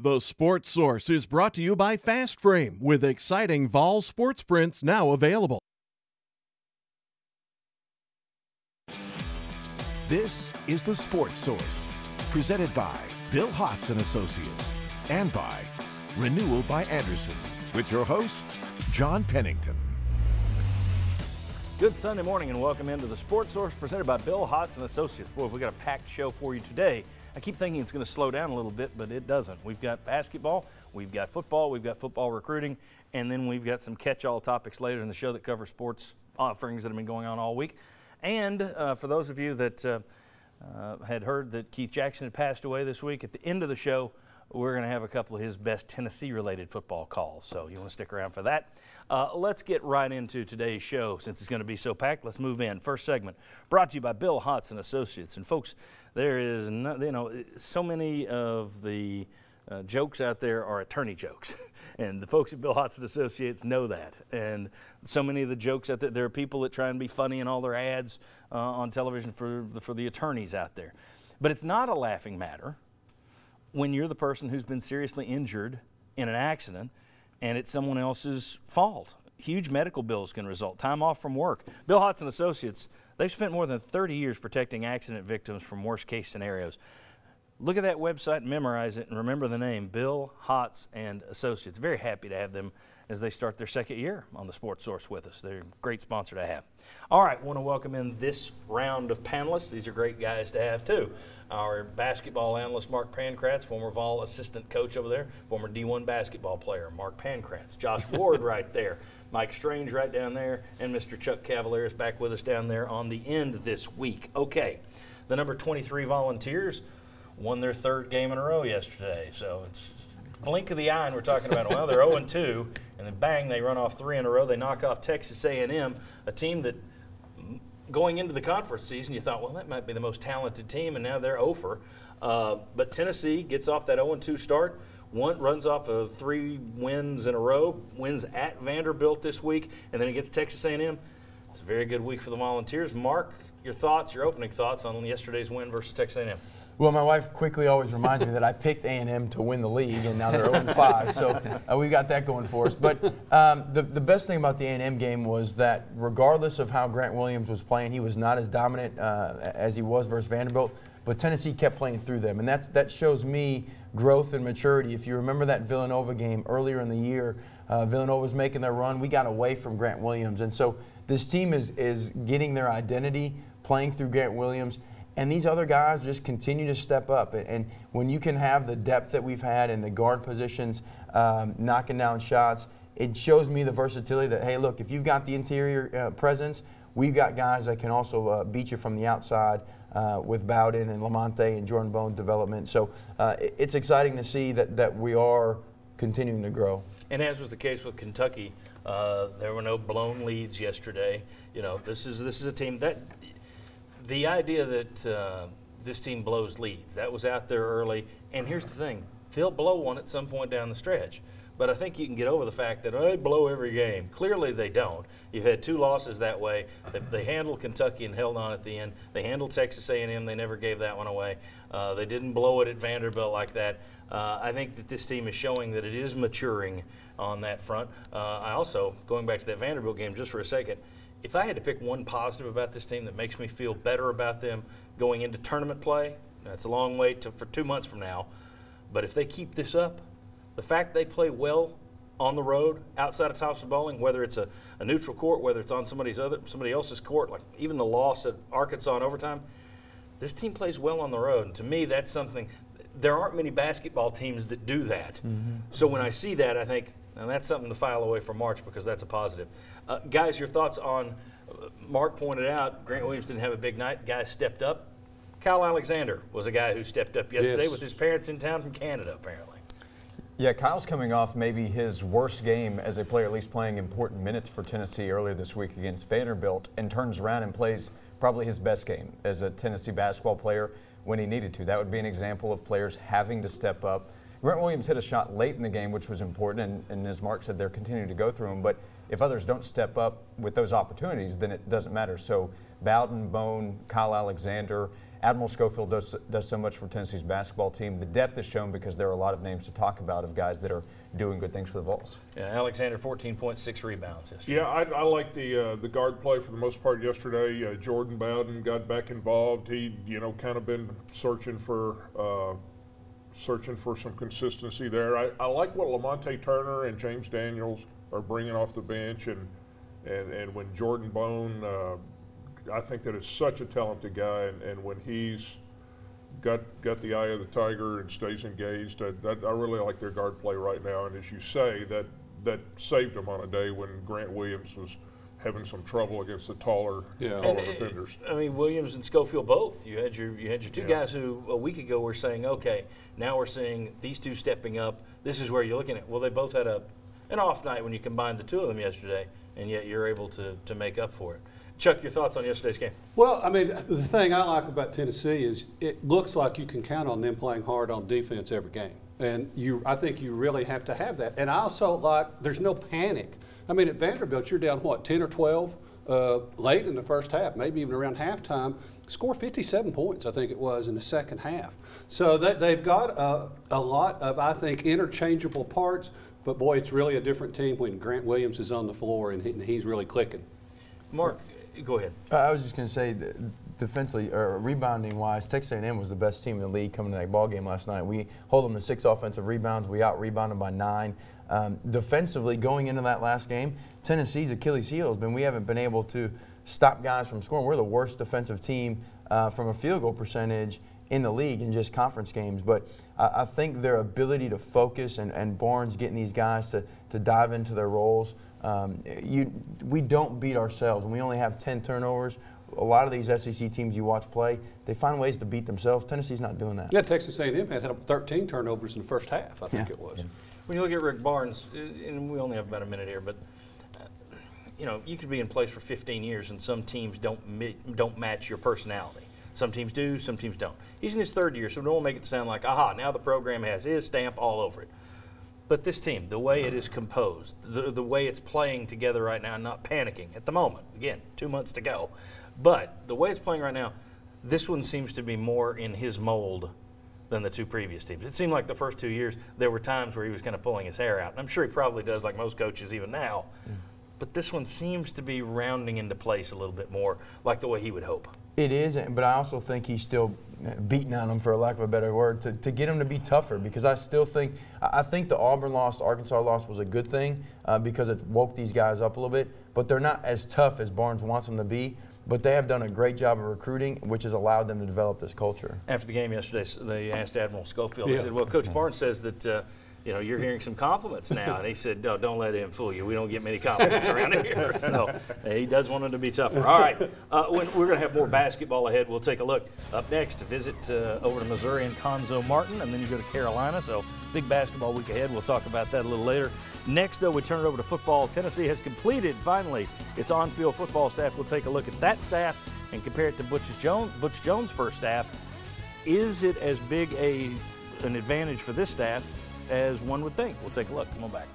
The Sports Source is brought to you by Fast Frame, with exciting Vol sports prints now available. This is The Sports Source, presented by Bill Hotz and Associates, and by Renewal by Andersen, with your host, John Pennington. Good Sunday morning and welcome into The Sports Source, presented by Bill Hotz and Associates. Boy, we've got a packed show for you today. I keep thinking it's going to slow down a little bit, but it doesn't. We've got basketball, we've got football recruiting, and then we've got some catch-all topics later in the show that cover sports offerings that have been going on all week. And for those of you that had heard that Keith Jackson had passed away this week, at the end of the show, we're going to have a couple of his best Tennessee-related football calls, so you want to stick around for that. Let's get right into today's show. Since it's going to be so packed, let's move in. First segment, brought to you by Bill Hotz and Associates. And folks, there is, so many of the jokes out there are attorney jokes, and the folks at Bill Hotz and Associates know that. And so many of the jokes out there are people that try and be funny in all their ads on television for the attorneys out there. But it's not a laughing matter when you're the person who's been seriously injured in an accident and it's someone else's fault. Huge medical bills can result, time off from work. Bill Hotz and Associates, they've spent more than 30 years protecting accident victims from worst-case scenarios. Look at that website, memorize it, and remember the name, Bill Hotz and Associates. Very happy to have them as they start their second year on the Sports Source with us. They're a great sponsor to have. All right, want to welcome in this round of panelists. These are great guys to have, too. Our basketball analyst, Mark Pankratz, former Vol assistant coach over there, former D1 basketball player, Mark Pankratz. Josh Ward right there, Mike Strange right down there, and Mr. Chuck Cavaliers back with us down there on the end this week. Okay, the number 23 Volunteers won their third game in a row yesterday, so it's blink of the eye and we're talking about, well, they're 0-2, and then bang, they run off 3 in a row. They knock off Texas A&M, a team that going into the conference season, you thought, well, that might be the most talented team, and now they're over. But Tennessee gets off that 0-2 start, runs off of 3 wins in a row, wins at Vanderbilt this week, and then it gets Texas A&M. It's a very good week for the Volunteers. Mark, your opening thoughts on yesterday's win versus Texas A&M? Well, my wife quickly always reminds me that I picked A&M to win the league, and now they're 0-5, so we've got that going for us. But the best thing about the A&M game was that regardless of how Grant Williams was playing, he was not as dominant as he was versus Vanderbilt, but Tennessee kept playing through them, and that shows me growth and maturity. If you remember that Villanova game earlier in the year, Villanova was making their run. We got away from Grant Williams, and so this team is getting their identity playing through Grant Williams. And these other guys just continue to step up. And when you can have the depth that we've had in the guard positions, knocking down shots, it shows me the versatility that, hey, look, if you've got the interior presence, we've got guys that can also beat you from the outside with Bowden and Lamonte and Jordan Bone development. So it's exciting to see that we are continuing to grow. And as was the case with Kentucky, there were no blown leads yesterday. You know, this is a team that – the idea that this team blows leads, that was out there early. And here's the thing, they'll blow one at some point down the stretch. But I think you can get over the fact that they blow every game. Clearly they don't. You've had 2 losses that way. They handled Kentucky and held on at the end. They handled Texas A&M. They never gave that one away. They didn't blow it at Vanderbilt like that. I think that this team is showing that it is maturing on that front. I also, going back to that Vanderbilt game just for a second, if I had to pick one positive about this team that makes me feel better about them going into tournament play, that's a long way for 2 months from now, but if they keep this up, the fact they play well on the road outside of Thompson-Boling, whether it's a neutral court, whether it's on somebody else's court, like even the loss at Arkansas in overtime, this team plays well on the road. And to me, that's something – there aren't many basketball teams that do that. Mm-hmm. So when I see that, I think – and that's something to file away for March because that's a positive. Guys, your thoughts on Mark pointed out Grant Williams didn't have a big night. Guys stepped up. Kyle Alexander was a guy who stepped up yesterday with his parents in town from Canada, apparently. Yeah, Kyle's coming off maybe his worst game as a player, at least playing important minutes for Tennessee earlier this week against Vanderbilt, and turns around and plays probably his best game as a Tennessee basketball player when he needed to. That would be an example of players having to step up. Grant Williams hit a shot late in the game, which was important, and as Mark said, they're continuing to go through them. But if others don't step up with those opportunities, then it doesn't matter. So Bowden, Bone, Kyle Alexander, Admiral Schofield does so much for Tennessee's basketball team. The depth is shown because there are a lot of names to talk about of guys that are doing good things for the Vols. Yeah, Alexander, 14.6 rebounds yesterday. Yeah, I like the guard play for the most part yesterday. Jordan Bowden got back involved. He, kind of been searching for some consistency there. I like what Lamonte Turner and James Daniels are bringing off the bench, and when Jordan Bone, I think that is such a talented guy, and when he's got the eye of the tiger and stays engaged, I really like their guard play right now. And as you say, that saved them on a day when Grant Williams was having some trouble against the taller defenders. I mean, Williams and Schofield both. You had your two guys who a week ago were saying, okay, now we're seeing these two stepping up. This is where you're looking at. Well, they both had an off night when you combined the two of them yesterday, and yet you're able to make up for it. Chuck, your thoughts on yesterday's game? Well, I mean, the thing I like about Tennessee is it looks like you can count on them playing hard on defense every game. And I think you really have to have that. And I also like there's no panic. I mean, at Vanderbilt, you're down, 10 or 12 late in the first half, maybe even around halftime. Score 57 points, I think it was, in the second half. So they've got a lot of, I think, interchangeable parts. But, boy, it's really a different team when Grant Williams is on the floor and he's really clicking. Mark, go ahead. I was just going to say, defensively or rebounding-wise, Texas A&M was the best team in the league coming to that ball game last night. We hold them to 6 offensive rebounds. We out-rebounded by 9. Defensively, going into that last game, Tennessee's Achilles heel has been we haven't been able to stop guys from scoring. We're the worst defensive team from a field goal percentage in the league in just conference games. But I think their ability to focus and Barnes getting these guys to dive into their roles, we don't beat ourselves. When we only have 10 turnovers, a lot of these SEC teams you watch play, they find ways to beat themselves. Tennessee's not doing that. Yeah, Texas A&M had 13 turnovers in the first half, I think it was. Yeah. When you look at Rick Barnes, and we only have about a minute here, but you could be in place for 15 years and some teams don't match your personality. Some teams do, some teams don't. He's in his 3rd year, so don't make it sound like, aha, now the program has his stamp all over it. But this team, the way it is composed, the way it's playing together right now, not panicking at the moment. Again, 2 months to go. But the way it's playing right now, this one seems to be more in his mold than the 2 previous teams. It seemed like the first 2 years there were times where he was kind of pulling his hair out. And I'm sure he probably does, like most coaches even now. But this one seems to be rounding into place a little bit more like the way he would hope. It is, but I also think he's still beating on them, for lack of a better word, to get him to be tougher, because I think the Auburn loss, the Arkansas loss was a good thing because it woke these guys up a little bit, but they're not as tough as Barnes wants them to be. But they have done a great job of recruiting, which has allowed them to develop this culture. After the game yesterday, they asked Admiral Schofield, they said, well, Coach Barnes says that you're hearing some compliments now. And he said, no, don't let him fool you. We don't get many compliments around here. So he does want him to be tougher. All right, we're going to have more basketball ahead. We'll take a look. Up next, to visit over to Missouri and Conzo Martin, and then you go to Carolina. So big basketball week ahead. We'll talk about that a little later. Next, though, we turn it over to football. Tennessee has completed, finally, its on-field football staff. We'll take a look at that staff and compare it to Butch Jones' first staff. Is it as big an advantage for this staff as one would think? We'll take a look. Come on back.